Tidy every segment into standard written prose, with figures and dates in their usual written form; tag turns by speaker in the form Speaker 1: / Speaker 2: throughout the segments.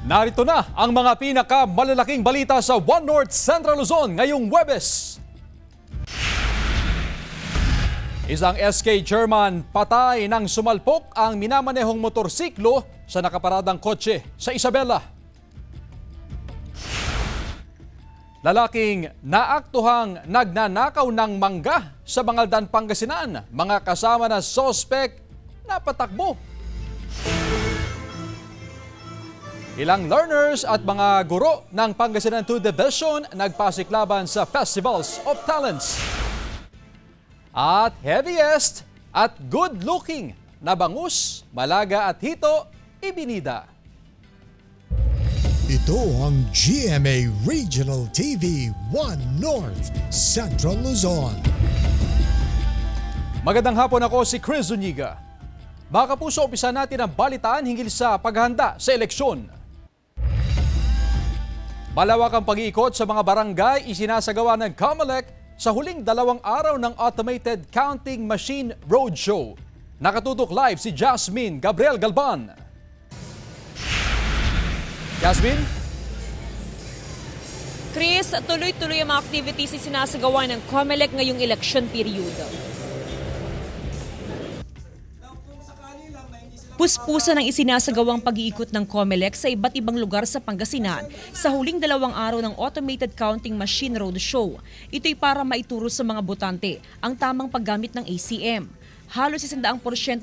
Speaker 1: Narito na ang mga pinakamalalaking balita sa One North Central Luzon ngayong Huwebes. Isang SK chairman patay nang sumalpok ang minamanehong motorsiklo sa nakaparadang kotse sa Isabela. Lalaking naaktuhang nagnanakaw ng mangga sa Bangaldan, Pangasinan. Mga kasama na sospek napatakbo. Ilang learners at mga guro ng Pangasinan 2 Division nagpasiklaban sa Festivals of Talents. At heaviest at good-looking na bangus, malaga at hito, ibinida.
Speaker 2: Ito ang GMA Regional TV 1 North Central Luzon.
Speaker 1: Magandang hapon, ako si Chris Zuniga. Mga kapuso, umpisa natin ang balitaan hinggil sa paghahanda sa eleksyon. Malawak ang pag-iikot sa mga barangay isinasagawa ng COMELEC sa huling 2 araw ng Automated Counting Machine Roadshow. Nakatutok live si Jasmine Gabriel Galban. Jasmine?
Speaker 3: Chris, tuloy-tuloy ang mga activities isinasagawa ng COMELEC ngayong election period. Puspusan ang isinasagawang pag-iikot ng COMELEC sa iba't ibang lugar sa Pangasinan sa huling 2 araw ng Automated Counting Machine Roadshow. Ito'y para maituro sa mga botante ang tamang paggamit ng ACM. Halos 100%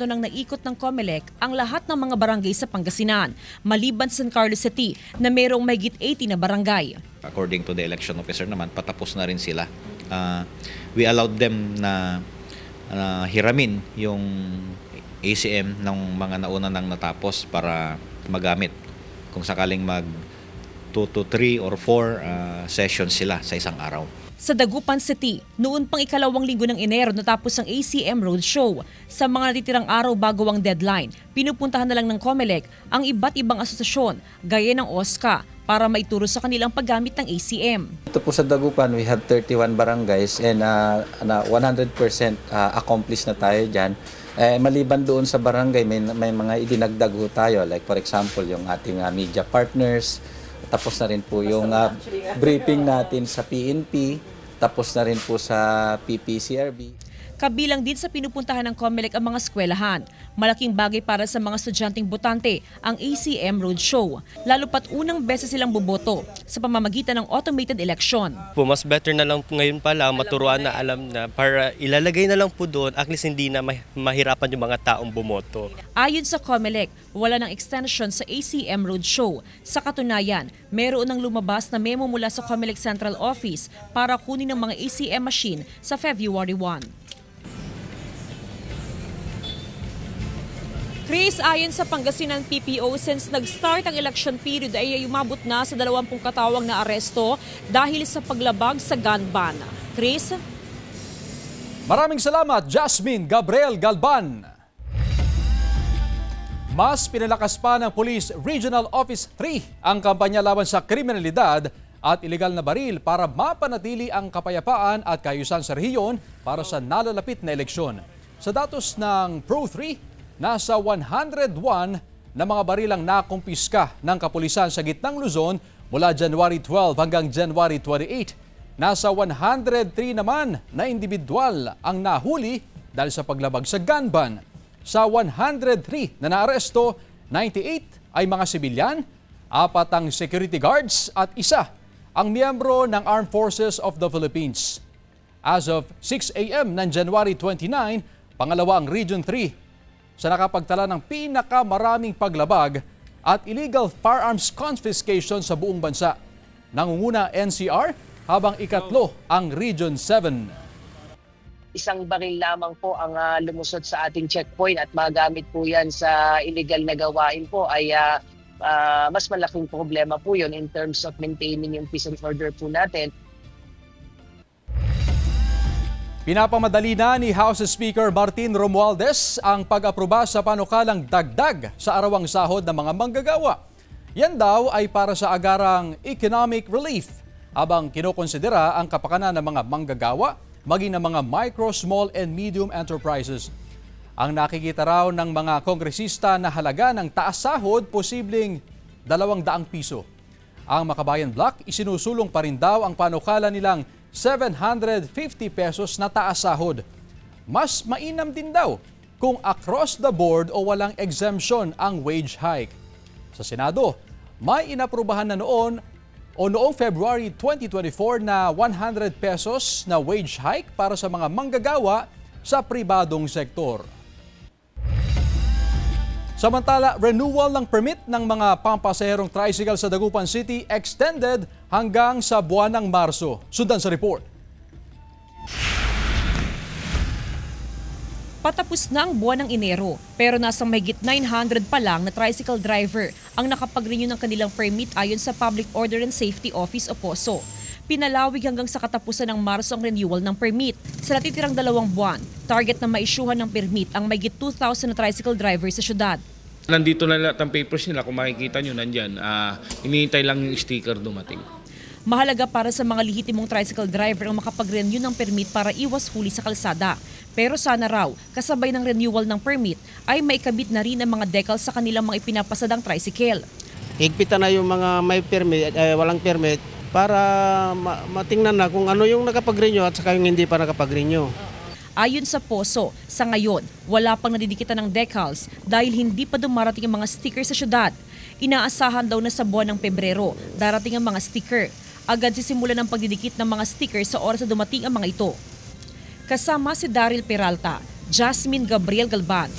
Speaker 3: ng naikot ng COMELEC ang lahat ng mga barangay sa Pangasinan, maliban sa San Carlos City na mayroong mahigit 80 na barangay.
Speaker 4: According to the election officer naman, patapos na rin sila. We allowed them na hiramin yung ACM ng mga nauna nang natapos para magamit kung sakaling mag 2 to 3 or 4 sessions sila sa isang araw.
Speaker 3: Sa Dagupan City, noon pang 2 linggo ng Enero natapos ang ACM Roadshow. Sa mga natitirang araw bago ang deadline, pinupuntahan na lang ng COMELEC ang iba't ibang asosasyon gaya ng OSCA para maituro sa kanilang paggamit ng ACM.
Speaker 5: Ito po sa Dagupan, we have 31 barangays and 100% accomplished na tayo dyan. Maliban doon sa barangay, may mga idinagdag ho tayo. Like for example, yung ating media partners. Tapos na rin po yung briefing natin sa PNP. Tapos na rin po sa PPCRB.
Speaker 3: Kabilang din sa pinupuntahan ng COMELEC ang mga eskwelahan. Malaking bagay para sa mga estudyanteng botante ang ACM Roadshow. Lalo pat unang beses silang boboto sa pamamagitan ng automated election.
Speaker 6: Mas better na lang ngayon pa lang maturuan na alam na para ilalagay na lang po doon at least hindi na mahirapan yung mga taong bumoto.
Speaker 3: Ayon sa COMELEC, wala ng extension sa ACM Roadshow. Sa katunayan, meron ng lumabas na memo mula sa COMELEC Central Office para kunin ang mga ACM machine sa February 1. Chris, ayon sa Pangasinan PPO, since nag-start ang election period ay umabot na sa 20 katawang na aresto dahil sa paglabag sa gun ban. Chris?
Speaker 1: Maraming salamat, Jasmine Gabriel Galban. Mas pinalakas pa ng Police Regional Office 3 ang kampanya laban sa kriminalidad at ilegal na baril para mapanatili ang kapayapaan at kaayusan sa rehiyon para sa nalalapit na eleksyon. Sa datos ng Pro3, nasa 101 na mga barilang nakumpiska ng kapulisan sa gitnang Luzon mula January 12 hanggang January 28. Nasa 103 naman na individual ang nahuli dahil sa paglabag sa gun ban. Sa 103 na naaresto, 98 ay mga sibilyan, 4 ang security guards at 1 ang miyembro ng Armed Forces of the Philippines. As of 6 a.m. ng January 29, pangalawa ang Region 3 sa nakapagtala ng pinakamaraming paglabag at illegal firearms confiscation sa buong bansa. Nangunguna NCR habang ikatlo ang Region 7.
Speaker 7: Isang baril lamang po ang lumusot sa ating checkpoint at magamit po yan sa illegal na gawain po ay mas malaking problema po yun in terms of maintaining yung peace and order po natin.
Speaker 1: Pinapamadali na ni House Speaker Martin Romualdez ang pag-aproba sa panukalang dagdag sa arawang sahod ng mga manggagawa. Yan daw ay para sa agarang economic relief habang kinokonsidera ang kapakanan ng mga manggagawa maging ng mga micro, small and medium enterprises. Ang nakikita raw ng mga kongresista na halaga ng taas sahod posibleng 200 piso. Ang Makabayan Block, isinusulong pa rin daw ang panukala nilang 750 pesos na taas sahod. Mas mainam din daw kung across the board o walang exemption ang wage hike. Sa Senado, may inaprubahan na noong February 2024 na 100 pesos na wage hike para sa mga manggagawa sa pribadong sektor. Samantala, renewal ng permit ng mga pampasaherong tricycle sa Dagupan City extended hanggang sa buwan ng Marso. Sundan sa report.
Speaker 3: Patapos na ang buwan ng Enero, pero nasa mahigit 900 pa lang na tricycle driver ang nakapag-renew ng kanilang permit ayon sa Public Order and Safety Office o POSO. Pinalawig hanggang sa katapusan ng Marso ang renewal ng permit. Sa natitirang 2 buwan, target na maisyuhan ng permit ang mahigit 2,000 na tricycle driver sa syudad.
Speaker 8: Nandito na lahat ang papers nila, kung makikita nyo nandyan. Hinihintay lang yung sticker dumating.
Speaker 3: Mahalaga para sa mga lehitimong tricycle driver ang makapag-renew ng permit para iwas huli sa kalsada. Pero sana raw, kasabay ng renewal ng permit ay maikabit na rin ang mga decals sa kanilang mga ipinapasadang tricycle.
Speaker 9: Higpitan na yung mga may permit, walang permit para matingnan na kung ano yung nakapag-renew at saka yung hindi pa nakapag-renew.
Speaker 3: Ayon sa POSO, sa ngayon, wala pang nadidikitan ng decals dahil hindi pa dumarating ang mga sticker sa syudad. Inaasahan daw na sa buwan ng Pebrero, darating ang mga sticker. Agad sisimulan ang pagdidikit ng mga sticker sa oras na dumating ang mga ito. Kasama si Daryl Peralta, Jasmine Gabriel Galban,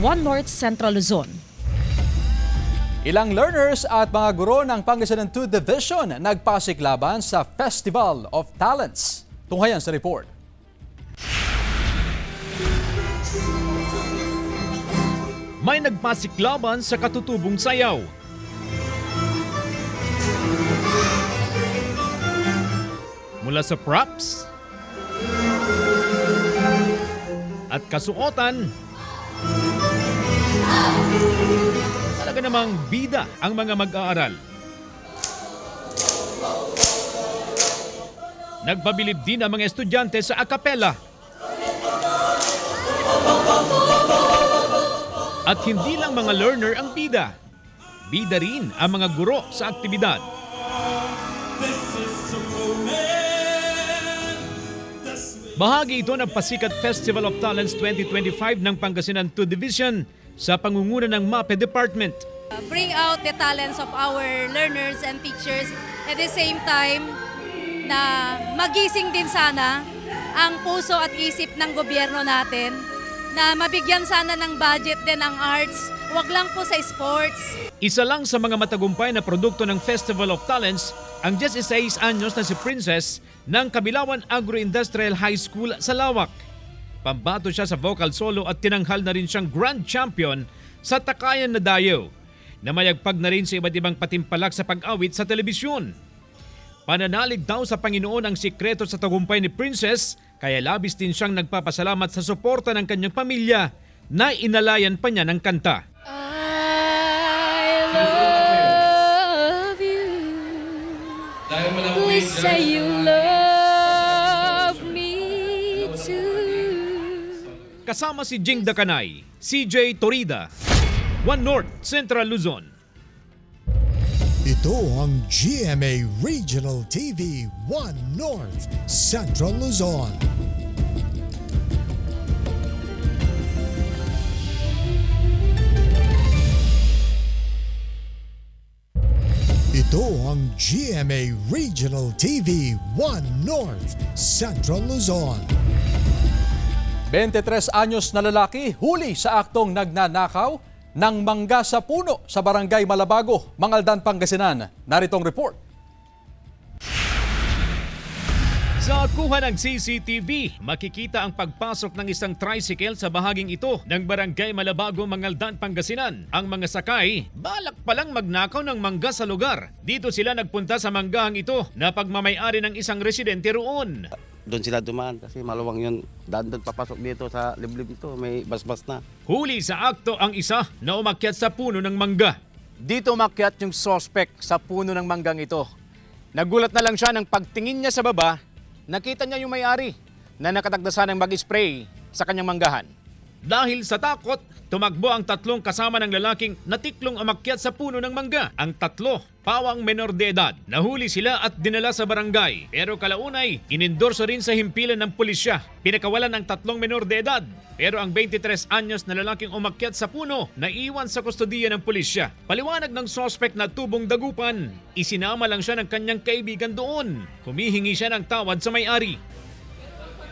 Speaker 3: One North Central Luzon.
Speaker 1: Ilang learners at mga guro ng Pangasinan 2 Division nagpasiklaban sa Festival of Talents. Tunghayan sa report.
Speaker 10: May nagpasiklaban sa katutubong sayaw. Mula sa props at kasuotan, talaga namang bida ang mga mag-aaral. Nagpabilib din ang mga estudyante sa acapella. At hindi lang mga learner ang bida. Bida rin ang mga guro sa aktibidad. Bahagi ito ng Pasikat Festival of Talents 2025 ng Pangasinan 2 Division sa pangunguna ng MAPE Department.
Speaker 11: Bring out the talents of our learners and teachers at the same time na magising din sana ang puso at isip ng gobyerno natin na mabigyan sana ng budget din ang arts, wag lang po sa sports.
Speaker 10: Isa lang sa mga matagumpay na produkto ng Festival of Talents ang 16 anyos na si Princess ng Kabilawan Agro-Industrial High School sa Lawak. Pambato siya sa vocal solo at tinanghal na rin siyang grand champion sa Takayan na Dayo. Namayagpag na rin sa iba't ibang patimpalak sa pag-awit sa telebisyon. Pananalig daw sa Panginoon ang sikreto sa tagumpay ni Princess, kaya labis din siyang nagpapasalamat sa suporta ng kanyang pamilya na inalayan pa niya ng kanta.
Speaker 11: I love you. Please say you love me too.
Speaker 10: Kasama si Jing Dakanay, CJ Torida, One North Central Luzon.
Speaker 2: Ito ang GMA Regional TV 1 North Central Luzon. Ito ang GMA Regional TV 1 North Central Luzon.
Speaker 1: 23 anyos na lalaki huli sa aktong nagnanakaw ng mangga sa puno sa Barangay Malabago, Mangaldan, Pangasinan. Naritong report.
Speaker 10: Sa kuha ng CCTV, makikita ang pagpasok ng isang tricycle sa bahaging ito ng Barangay Malabago, Mangaldan, Pangasinan. Ang mga sakay, balak palang magnakaw ng mangga sa lugar. Dito sila nagpunta sa manggahang ito na pagmamayari ng isang residente roon.
Speaker 9: Doon sila dumaan kasi maluwang yun. Doon papasok dito sa liblib ito, may basbas na.
Speaker 10: Huli sa akto ang isa na umakyat sa puno ng mangga.
Speaker 12: Dito umakyat yung suspect sa puno ng manggang ito. Nagulat na lang siya nang pagtingin niya sa baba, nakita niya yung may-ari na nakatagdasan ng mag-spray sa kanyang manggahan.
Speaker 10: Dahil sa takot, tumakbo ang tatlong kasama ng lalaking natiklong umakyat sa puno ng mangga. Ang tatlo, pawang menor de edad. Nahuli sila at dinala sa barangay. Pero kalaunay, inendorso rin sa himpilan ng pulisya. Pinakawalan ang tatlong menor de edad. Pero ang 23 anyos na lalaking umakyat sa puno, naiwan sa kustodiya ng pulisya. Paliwanag ng suspect na tubong dagupan, isinama lang siya ng kanyang kaibigan doon. Humihingi siya ng tawad sa may-ari.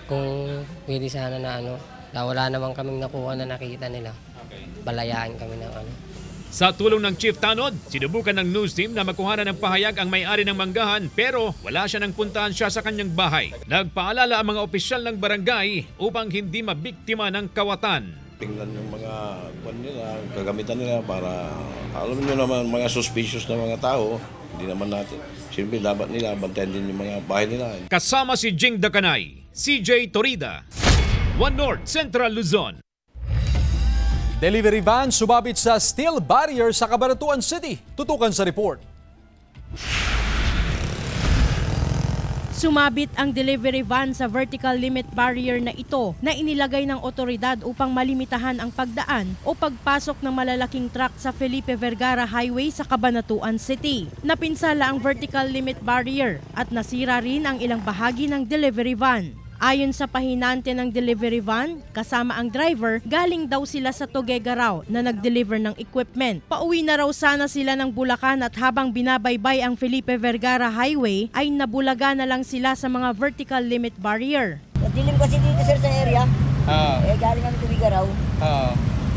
Speaker 13: Kung pwede sana na wala naman kaming nakuha na nakita nila. Balayaan kami ng
Speaker 10: Sa tulong ng Chief Tanod, sinubukan ng news team na makuhanan ng pahayag ang may-ari ng manggahan pero wala siya nang puntahan siya sa kanyang bahay. Nagpaalala ang mga opisyal ng barangay upang hindi mabiktima ng kawatan.
Speaker 14: Tingnan yung mga nila, kagamitan nila para alam nyo naman mga suspicious na mga tao, hindi naman natin. Siyempre dapat nila bantayan din yung mga bahay nila.
Speaker 10: Kasama si Jing Dakanay, CJ Torida, One North Central Luzon.
Speaker 1: Delivery van sumabit sa steel barrier sa Cabanatuan City. Tutukan sa report.
Speaker 15: Sumabit ang delivery van sa vertical limit barrier na ito na inilagay ng otoridad upang malimitahan ang pagdaan o pagpasok ng malalaking truck sa Felipe Vergara Highway sa Cabanatuan City. Napinsala ang vertical limit barrier at nasira rin ang ilang bahagi ng delivery van. Ayon sa pahinante ng delivery van, kasama ang driver, galing daw sila sa Tuguegarao na nag-deliver ng equipment. Pauwi na raw sana sila ng Bulacan at habang binabaybay ang Felipe Vergara Highway ay nabulaga na lang sila sa mga vertical limit barrier.
Speaker 16: Dilim kasi dito sir sa area, galing kami Tuguegarao.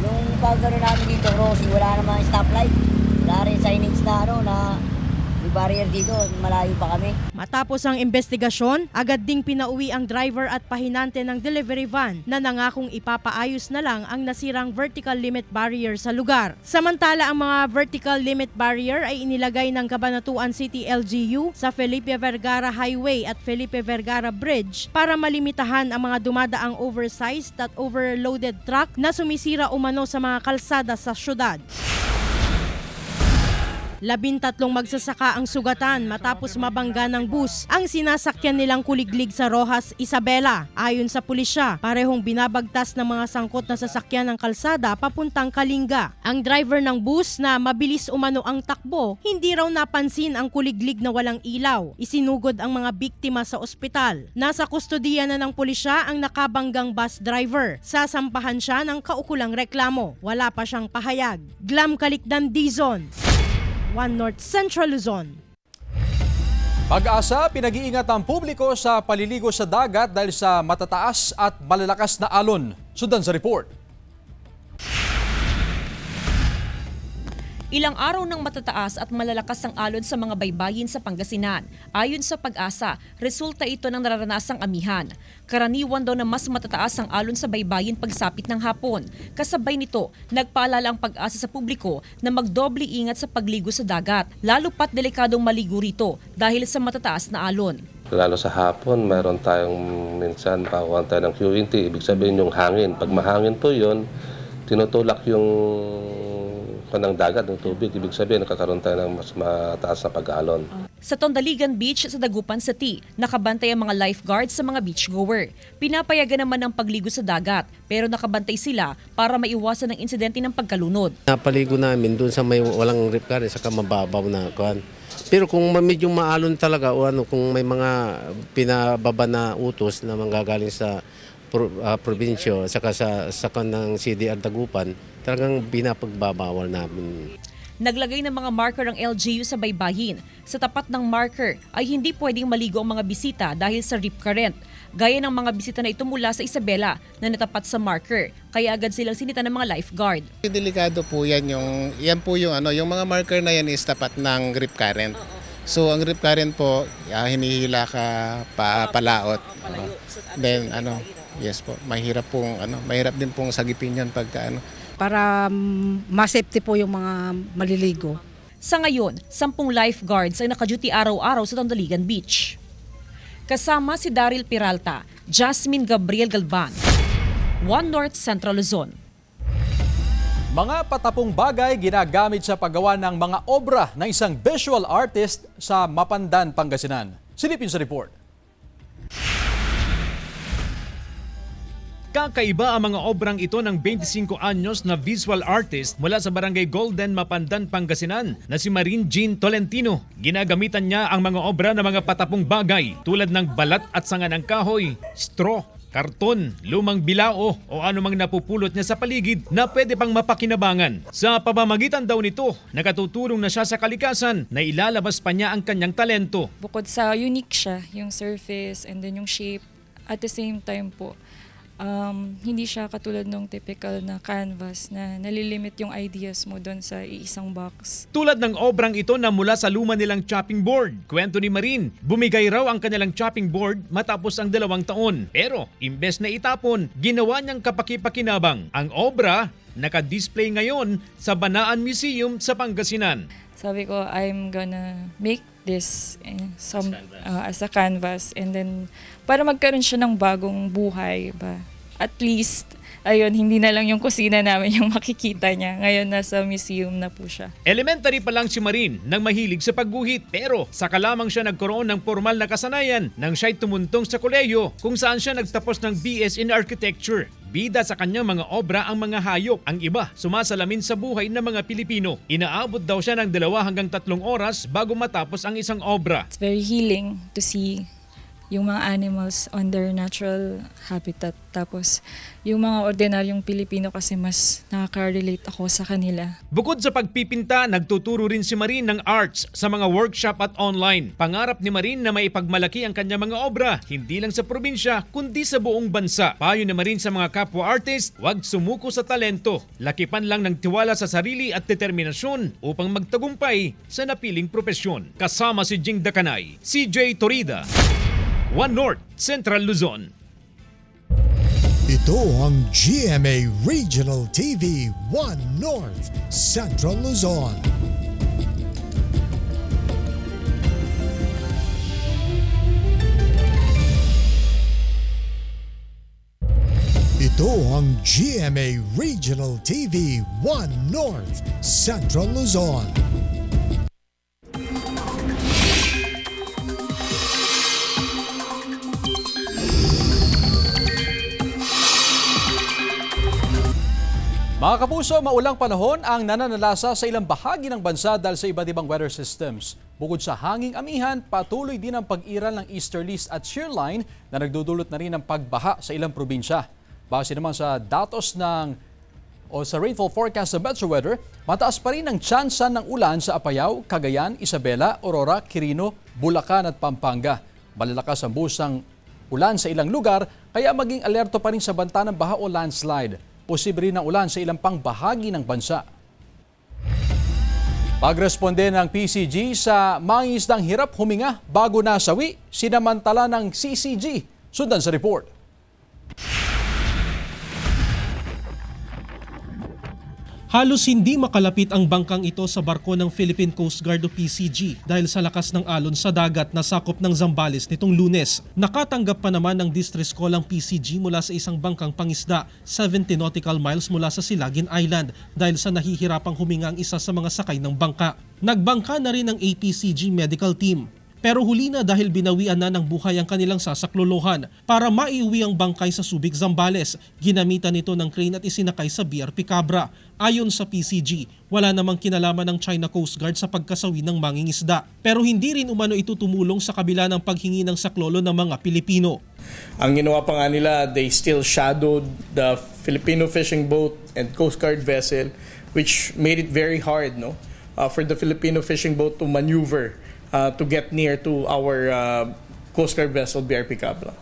Speaker 16: Yung pag-ano namin dito, crossing, wala namang stoplight. Wala rin signage na na barrier dito, malayo pa kami.
Speaker 15: Matapos ang investigasyon, agad ding pinauwi ang driver at pahinante ng delivery van na nangakong ipapaayos na lang ang nasirang vertical limit barrier sa lugar. Samantala, ang mga vertical limit barrier ay inilagay ng Cabanatuan City LGU sa Felipe Vergara Highway at Felipe Vergara Bridge para malimitahan ang mga dumadaang oversized at overloaded truck na sumisira umano sa mga kalsada sa syudad. 13 magsasaka ang sugatan matapos mabangga ng bus ang sinasakyan nilang kuliglig sa Rojas, Isabela. Ayon sa pulisya, parehong binabagtas ng mga sangkot na sasakyan ng kalsada papuntang Kalinga. Ang driver ng bus na mabilis umano ang takbo, hindi raw napansin ang kuliglig na walang ilaw. Isinugod ang mga biktima sa ospital. Nasa kustodiya na ng pulisya ang nakabanggang bus driver. Sasampahan siya ng kaukulang reklamo. Wala pa siyang pahayag. Glam Kalikdan, Dizon, One North Central Luzon.
Speaker 1: Pag-asa, pinag-iingat ang publiko sa paliligo sa dagat dahil sa matataas at malalakas na alon. Sundan sa report.
Speaker 3: Ilang araw ng matataas at malalakas ang alon sa mga baybayin sa Pangasinan. Ayon sa Pag-asa, resulta ito ng naranasang amihan. Karaniwan daw na mas matataas ang alon sa baybayin pagsapit ng hapon. Kasabay nito, nagpaalala ang Pag-asa sa publiko na magdoble ingat sa pagligo sa dagat, lalo pat delikadong maligo rito dahil sa matataas na alon.
Speaker 17: Lalo sa hapon, mayroon tayong minsan makakuha tayo ng QNT, ibig sabihin yung hangin. Pag mahangin po yun, tinutulak yung ng dagat, ng tubig. Ibig sabihin, nakakaroon tayo ng mas mataas na pag-alon.
Speaker 3: Sa Tondaligan Beach sa Dagupan City, nakabantay ang mga lifeguards sa mga beachgoer. Pinapayagan naman ang pagligo sa dagat, pero nakabantay sila para maiwasan ang insidente ng pagkalunod.
Speaker 9: Napaligo namin doon sa may walang rip current, saka mababaw na kuhan. Pero kung medyo maalon talaga o kung may mga pinababa na utos na manggagaling sa probinsyo saka sa ng CDR Dagupan, talagang binapagbabawal namin.
Speaker 3: Naglagay ng mga marker ang LGU sa baybayin. Sa tapat ng marker ay hindi pwedeng maligo ang mga bisita dahil sa rip current. Gaya ng mga bisita na ito mula sa Isabela na natapat sa marker. Kaya agad silang sinita ng mga lifeguard.
Speaker 18: Delikado po yan yung mga marker na yan is tapat ng rip current. So ang rip current po, hinihila ka palaot. Then yes po, mahirap din pong sagipin yan pagka
Speaker 19: para ma-safety po yung mga maliligo.
Speaker 3: Sa ngayon, 10 lifeguards ay naka-duty araw-araw sa Tondaligan Beach. Kasama si Daryl Peralta, Jasmine Gabriel Galban, One North Central Luzon.
Speaker 1: Mga patapong bagay ginagamit sa paggawa ng mga obra ng isang visual artist sa Mapandan, Pangasinan. Silipin sa report.
Speaker 10: Kakaiba ang mga obrang ito ng 25 anyos na visual artist mula sa Barangay Golden, Mapandan, Pangasinan na si Marine Jean Tolentino. Ginagamitan niya ang mga obra ng mga patapong bagay tulad ng balat at sanga ng kahoy, straw, karton, lumang bilao o anumang napupulot niya sa paligid na pwede pang mapakinabangan. Sa pamamagitan daw nito, nakatutulong na siya sa kalikasan na ilalabas pa niya ang kanyang talento.
Speaker 20: Bukod sa unique siya, yung surface and then yung shape, at the same time po, hindi siya katulad ng typical na canvas na nalilimit yung ideas mo doon sa iisang box.
Speaker 10: Tulad ng obrang ito na mula sa luma nilang chopping board. Kwento ni Marine, bumigay raw ang kanilang chopping board matapos ang 2 taon. Pero imbes na itapon, ginawa niyang kapakipakinabang. Ang obra naka-display ngayon sa Banaan Museum sa Pangasinan.
Speaker 20: Sabi ko, I'm gonna make this as a canvas and then para magkaroon siya ng bagong buhay ba. At least, ayun, hindi na lang yung kusina namin yung makikita niya. Ngayon nasa museum na po siya.
Speaker 10: Elementary pa lang si Marine nang mahilig sa pagguhit pero saka lamang siya nagkaroon ng formal na kasanayan nang siya'y tumuntong sa kolehiyo kung saan siya nagtapos ng BS in Architecture. Bida sa kanyang mga obra ang mga hayop. Ang iba, sumasalamin sa buhay ng mga Pilipino. Inaabot daw siya ng 2 hanggang 3 oras bago matapos ang isang obra.
Speaker 20: It's very healing to see yung mga animals on their natural habitat. Tapos yung mga ordinaryong Pilipino kasi mas nakaka-relate ako sa kanila.
Speaker 10: Bukod sa pagpipinta, nagtuturo rin si Marine ng arts sa mga workshop at online. Pangarap ni Marine na maipagmalaki ang kanyang mga obra, hindi lang sa probinsya, kundi sa buong bansa. Payo ni Marine sa mga kapwa artist, huwag sumuko sa talento. Lakipan lang ng tiwala sa sarili at determinasyon upang magtagumpay sa napiling propesyon. Kasama si Jing Dakanay, CJ Torida, One North, Central Luzon.
Speaker 2: Ito ang GMA Regional TV 1 North, Central Luzon. Ito ang GMA Regional TV 1 North, Central Luzon.
Speaker 1: Mga kapuso, maulang panahon ang nananalasa sa ilang bahagi ng bansa dahil sa iba't ibang weather systems. Bukod sa hanging amihan, patuloy din ang pag-iral ng easterlies at shear line na nagdudulot na rin ng pagbaha sa ilang probinsya. Base naman sa datos sa rainfall forecast sa Metro Weather, mataas pa rin ang tsansa ng ulan sa Apayao, Cagayan, Isabela, Aurora, Quirino, Bulacan at Pampanga. Malalakas ang busang ulan sa ilang lugar, kaya maging alerto pa rin sa banta ng baha o landslide. Posible rin ang ulan sa ilang pang bahagi ng bansa. Pagresponde ng PCG sa mangingisdang hirap huminga bago nasawi, sinamantala ng CCG. Sundan sa report.
Speaker 21: Halos hindi makalapit ang bangkang ito sa barko ng Philippine Coast Guard o PCG dahil sa lakas ng alon sa dagat na sakop ng Zambales nitong Lunes. Nakatanggap pa naman ng distress call ang PCG mula sa isang bangkang pangisda 70 nautical miles mula sa Silagin Island dahil sa nahihirapang huminga ang isa sa mga sakay ng bangka. Nagbangka na rin ang APCG medical team. Pero huli na dahil binawian na ng buhay ang kanilang sasaklolohan. Para maiuwi ang bangkay sa Subic, Zambales, ginamitan ito ng crane at isinakay sa BRP Cabra. Ayon sa PCG, wala namang kinalaman ng China Coast Guard sa pagkasawi ng mangingisda. Pero hindi rin umano ito tumulong sa kabila ng paghingi ng saklolo ng mga Pilipino.
Speaker 22: Ang ginawa pa nga nila, they still shadowed the Filipino fishing boat and Coast Guard vessel, which made it very hard for the Filipino fishing boat to maneuver to get near to our Coast Guard vessel, BRP Cabra.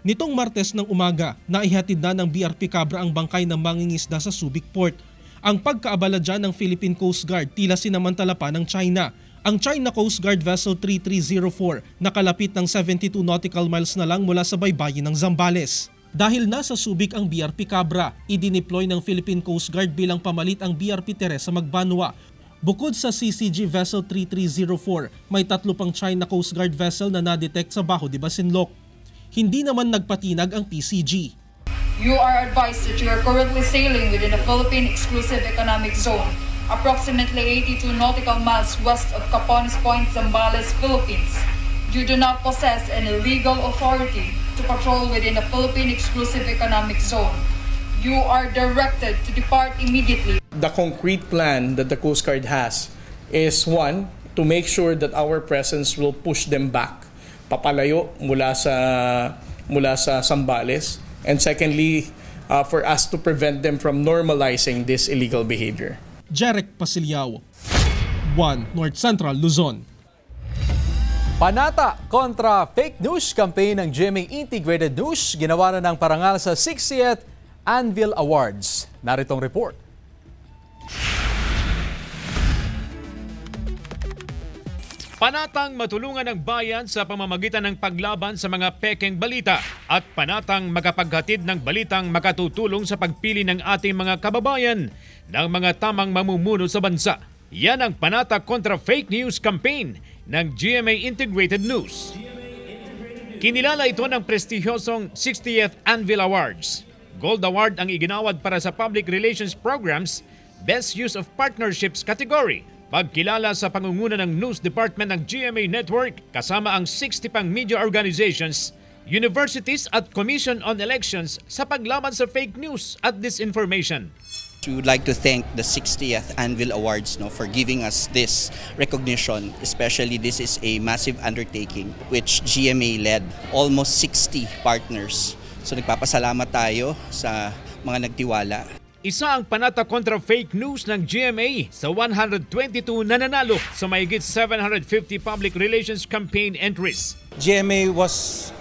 Speaker 21: Nitong Martes ng umaga, naihatid na ng BRP Cabra ang bangkay ng mangingisda sa Subic Port. Ang pagkaabala dyan ng Philippine Coast Guard tila sinamantala pa ng China. Ang China Coast Guard Vessel 3304 nakalapit ng 72 nautical miles na lang mula sa baybayin ng Zambales. Dahil nasa Subic ang BRP Cabra, idineploy ng Philippine Coast Guard bilang pamalit ang BRP Teresa Magbanwa. Bukod sa CCG Vessel 3304, may 3 pang China Coast Guard vessel na na-detect sa Baho de Basinloc. Hindi naman nagpatinag ang PCG.
Speaker 23: You are advised that you are currently sailing within the Philippine Exclusive Economic Zone, approximately 82 nautical miles west of Capones Point, Zambales, Philippines. You do not possess any legal authority to patrol within the Philippine Exclusive Economic Zone. You are directed to depart immediately.
Speaker 22: The concrete plan that the Coast Guard has is one, to make sure that our presence will push them back, papalayo mula sa Zambales, and secondly, for us to prevent them from normalizing this illegal behavior.
Speaker 21: Jeric Pasiliao, 1 North Central Luzon.
Speaker 1: Panata kontra fake news campaign ng GMA Integrated News ginawa na ng parangal sa 60th Anvil Awards. Naritong report.
Speaker 10: Panatang matulungan ng bayan sa pamamagitan ng paglaban sa mga pekeng balita at panatang makapaghatid ng balitang makatutulong sa pagpili ng ating mga kababayan ng mga tamang mamumuno sa bansa. Yan ang Panata kontra Fake News campaign ng GMA Integrated News. Kinilala ito ng prestigyosong 60th Anvil Awards. Gold Award ang iginawad para sa Public Relations Programs Best Use of Partnerships category. Pagkilala sa pangunguna ng News Department ng GMA Network kasama ang 60 pang media organizations, universities at Commission on Elections sa paglaban sa fake news at disinformation.
Speaker 4: We would like to thank the 60th Anvil Awards for giving us this recognition. Especially this is a massive undertaking which GMA led, almost 60 partners. So nagpapasalamat tayo sa mga nagtiwala.
Speaker 10: Isa ang panata kontra fake news ng GMA sa 122 nananalo sa mahigit 750 public relations campaign entries.
Speaker 5: GMA was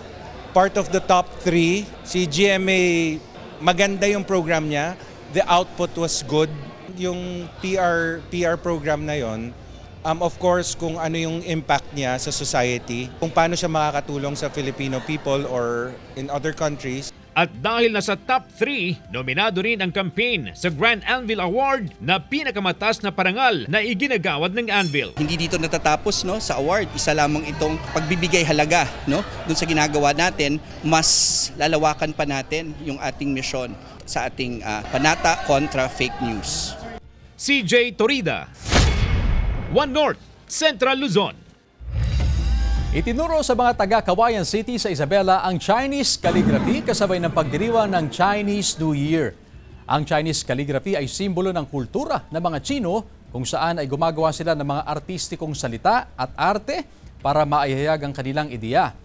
Speaker 5: part of the top 3. Si GMA, maganda yung program niya. The output was good. Yung PR program na yon, of course, kung ano yung impact niya sa society, kung paano siya makakatulong sa Filipino people or in other countries.
Speaker 10: At dahil nasa top 3, nominado rin ang campaign sa Grand Anvil Award na pinakamataas na parangal na iginagawad ng Anvil.
Speaker 4: Hindi dito natatapos sa award. Isa lamang itong pagbibigay halaga dun sa ginagawa natin. Mas lalawakan pa natin yung ating misyon sa ating Panata kontra Fake News.
Speaker 10: CJ Torida, 1 North Central Luzon.
Speaker 1: Itinuro sa mga taga-Kawayan City sa Isabela ang Chinese calligraphy kasabay ng pagdiriwang ng Chinese New Year. Ang Chinese calligraphy ay simbolo ng kultura ng mga Chino kung saan ay gumagawa sila ng mga artistikong salita at arte para maihayag ang kanilang ideya.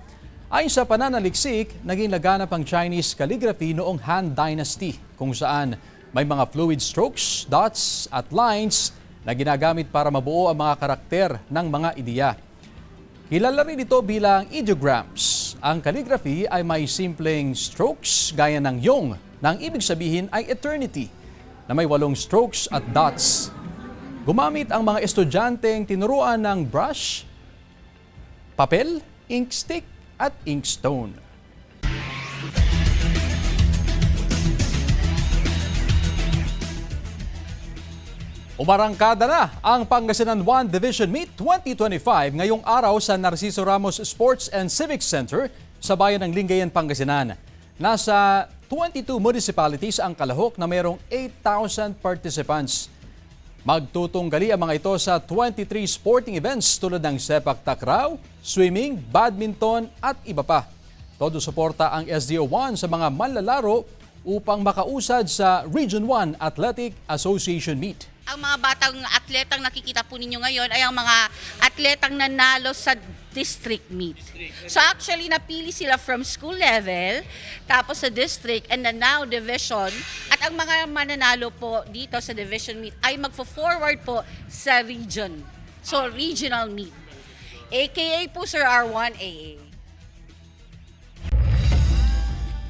Speaker 1: Ayon sa pananaliksik, naging laganap ang Chinese calligraphy noong Han Dynasty kung saan may mga fluid strokes, dots at lines na ginagamit para mabuo ang mga karakter ng mga ideya. Kilala rin ito bilang ideograms. Ang calligraphy ay may simpleng strokes gaya ng yong na ang ibig sabihin ay eternity na may 8 strokes at dots. Gumamit ang mga estudyanteng tinuruan ng brush, papel, ink stick at inkstone. Umarangkada na ang Pangasinan 1 Division Meet 2025 ngayong araw sa Narciso Ramos Sports and Civic Center sa bayan ng Lingayen, Pangasinan. Nasa 22 municipalities ang kalahok na mayroong 8,000 participants. Magtutunggali ang mga ito sa 23 sporting events tulad ng sepak takraw, swimming, badminton at iba pa. Todo suporta ang SDO1 sa mga manlalaro upang makausad sa Region 1 Athletic Association Meet.
Speaker 6: Ang mga batang atletang nakikita po ninyo ngayon ay ang mga atletang nanalo sa district meet. So actually napili sila from school level, tapos sa district and then now division. At ang mga mananalo po dito sa division meet ay magfo-forward po sa region. So regional meet. AKA po Sir R1AA.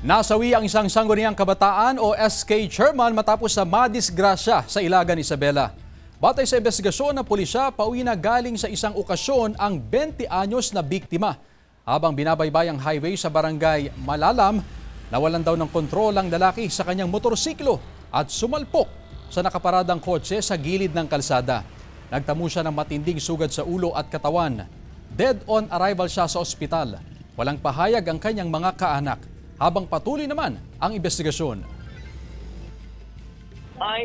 Speaker 1: Nasawi ang isang sangguniang kabataan o SK chairman matapos sa madisgrasya sa Ilagan, Isabela. Batay sa investigasyon ng pulisya, pauwi na galing sa isang okasyon ang 20 anyos na biktima. Habang binabaybay ang highway sa barangay Malalam, nawalan daw ng kontrol ang lalaki sa kanyang motorsiklo at sumalpok sa nakaparadang kotse sa gilid ng kalsada. Nagtamo siya ng matinding sugat sa ulo at katawan. Dead on arrival siya sa ospital. Walang pahayag ang kanyang mga kaanak. Habang patuloy naman ang investigasyon.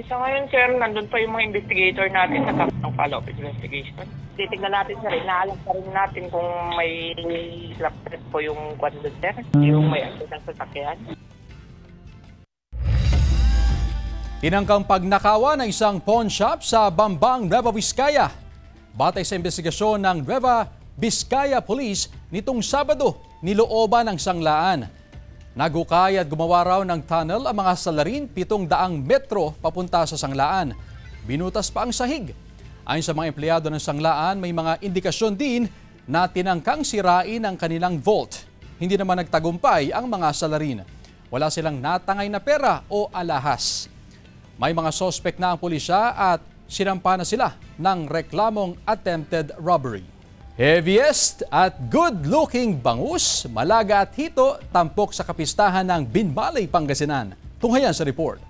Speaker 24: Sa ngayon, sir, nandun pa yung mga investigator natin sa ng follow-up investigation.
Speaker 7: titignan natin sir, inaalam pa rin natin kung may slap trip po yung kwan doon sir, yung may akit ng sasakyan.
Speaker 1: Tinangkang pagnakawan ng isang pawn shop sa Bambang, Nueva Vizcaya. Batay sa investigasyon ng Nueva Vizcaya Police, nitong Sabado, nilooban ng sanglaan. Nagukay at gumawa raw ng tunnel ang mga salarin 700 metro papunta sa sanglaan. Binutas pa ang sahig. Ayon sa mga empleyado ng sanglaan, may mga indikasyon din na tinangkang sirain ang kanilang vault. Hindi naman nagtagumpay ang mga salarin. Wala silang natangay na pera o alahas. May mga sospek na ang pulisya at sinampa na sila ng reklamong attempted robbery. Heaviest at good-looking bangus, malaga at hito tampok sa kapistahan ng Binmalay, Pangasinan. Tunghayan sa report.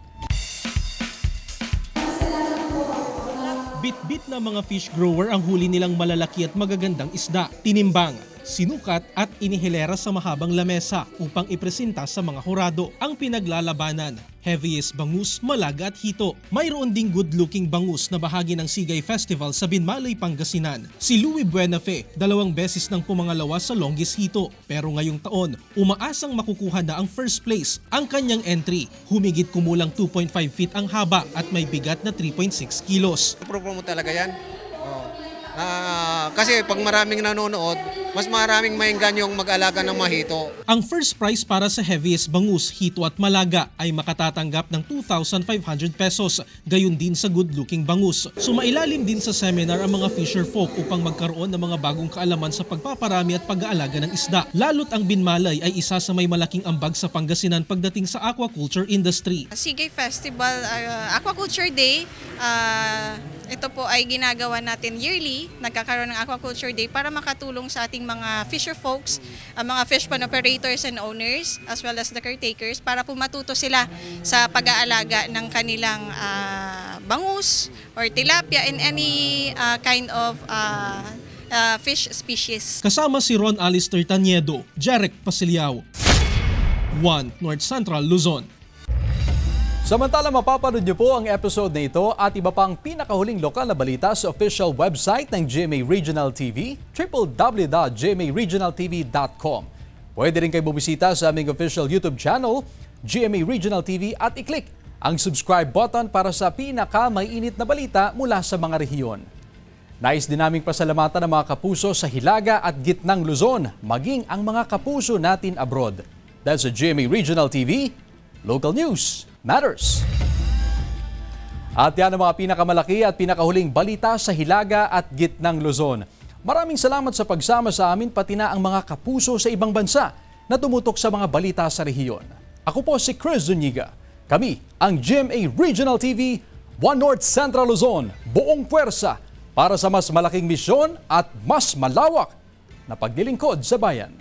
Speaker 21: Bit-bit na mga fish grower ang huli nilang malalaki at magagandang isda. Tinimbang, sinukat at inihilera sa mahabang lamesa upang ipresenta sa mga hurado. Ang pinaglalabanan, heaviest bangus, malaga at hito. Mayroon ding good-looking bangus na bahagi ng Sigay Festival sa Binmalay, Pangasinan. Si Louie Buenafe, 2 beses nang pumangalawa sa longest hito. Pero ngayong taon, umaasang makukuha na ang first place. Ang kanyang entry, humigit kumulang 2.5 feet ang haba at may bigat na 3.6 kilos.
Speaker 8: Mo talaga yan. Kasi pag maraming nanonood, mas maraming mainggan yung mag-alaga ng mahito.
Speaker 21: Ang first prize para sa heaviest bangus, hito at malaga ay makatatanggap ng 2,500 pesos. Gayon din sa good-looking bangus. Sumailalim din sa seminar ang mga fisher folk upang magkaroon ng mga bagong kaalaman sa pagpaparami at pag-aalaga ng isda. Lalo't ang Binmalay ay isa sa may malaking ambag sa Pangasinan pagdating sa aquaculture industry.
Speaker 11: Sigay Festival, Aquaculture Day, ito po ay ginagawa natin yearly, nagkakaroon ng Aquaculture Day para makatulong sa ating mga fisher folks, mga fish pond operators and owners, as well as the caretakers, para po matuto sila sa pag-aalaga ng kanilang bangus or tilapia and any kind of fish species.
Speaker 21: Kasama si Ron Alistair Taniedo, Jarek Pasiliao, 1 North Central Luzon.
Speaker 1: Samantala, mapapanood niyo po ang episode na ito at iba pang pinakahuling lokal na balita sa official website ng GMA Regional TV, www.gmaregionaltv.com. Pwede rin kayo bumisita sa aming official YouTube channel, GMA Regional TV, at i-click ang subscribe button para sa pinaka-maiinit na balita mula sa mga rehiyon. Nais din naming pasalamatan ang mga kapuso sa Hilaga at Gitnang Luzon, maging ang mga kapuso natin abroad. Dahil sa GMA Regional TV, local news matters. At yan ang mga pinakamalaki at pinakahuling balita sa Hilaga at Gitnang Luzon. Maraming salamat sa pagsama sa amin, pati na ang mga kapuso sa ibang bansa na tumutok sa mga balita sa rehiyon. Ako po si Chris Zuniga. Kami ang GMA Regional TV, 1 North Central Luzon, buong puwersa para sa mas malaking misyon at mas malawak na paglilingkod sa bayan.